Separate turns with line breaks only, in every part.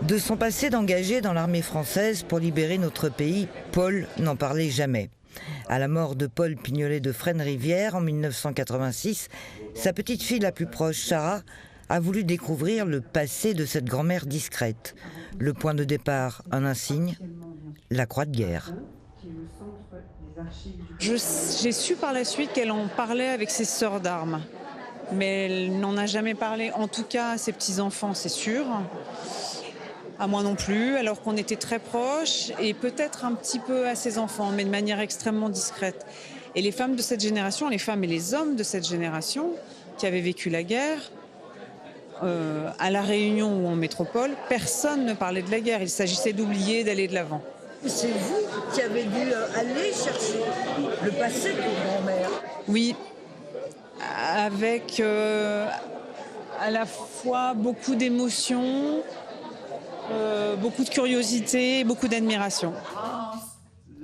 De son passé d'engagé dans l'armée française pour libérer notre pays, Paul n'en parlait jamais. À la mort de Paul Pignolet de Fresnes-Rivière en 1986, sa petite fille la plus proche, Sarah, a voulu découvrir le passé de cette grand-mère discrète. Le point de départ, un insigne, la croix de guerre.
J'ai su par la suite qu'elle en parlait avec ses sœurs d'armes. Mais elle n'en a jamais parlé, en tout cas à ses petits-enfants, c'est sûr. À moi non plus, alors qu'on était très proches, et peut-être un petit peu à ses enfants, mais de manière extrêmement discrète. Et les femmes de cette génération, les femmes et les hommes de cette génération, qui avaient vécu la guerre, à La Réunion ou en métropole, personne ne parlait de la guerre. Il s'agissait d'oublier, d'aller de l'avant.
C'est vous qui avez dû aller chercher le passé de vos grand-mères.
Oui, avec à la fois beaucoup d'émotions, beaucoup de curiosité, beaucoup d'admiration.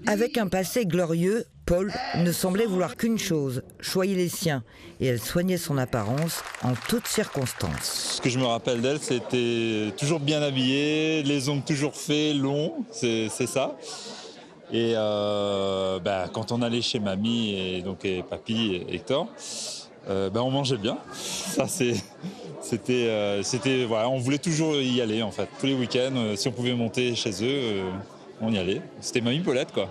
Avec un passé glorieux, Paul ne semblait vouloir qu'une chose, choyer les siens, et elle soignait son apparence en toutes circonstances.
Ce que je me rappelle d'elle, c'était toujours bien habillée, les ongles toujours faits, longs, c'est ça. Et quand on allait chez mamie et papy et Hector, on mangeait bien. Ça, c'était voilà, on voulait toujours y aller en fait. Tous les week-ends, si on pouvait monter chez eux, on y allait. C'était Mamie Paulette, quoi.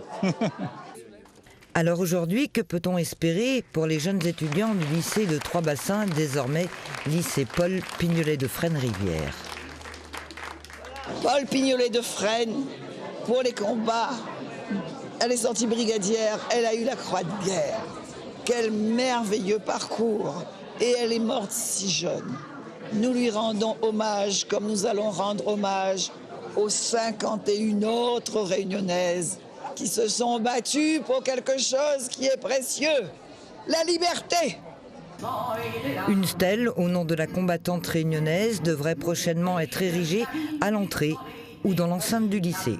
Alors aujourd'hui, que peut-on espérer pour les jeunes étudiants du lycée de Trois-Bassins, désormais lycée Paul Pignolet de Fresnes-Rivière?
Paul Pignolet de Fresnes, pour les combats, elle est sortie brigadière, elle a eu la croix de guerre. Quel merveilleux parcours! Et elle est morte si jeune. Nous lui rendons hommage comme nous allons rendre hommage aux 51 autres réunionnaises qui se sont battues pour quelque chose qui est précieux, la liberté.
Une stèle au nom de la combattante réunionnaise devrait prochainement être érigée à l'entrée ou dans l'enceinte du lycée.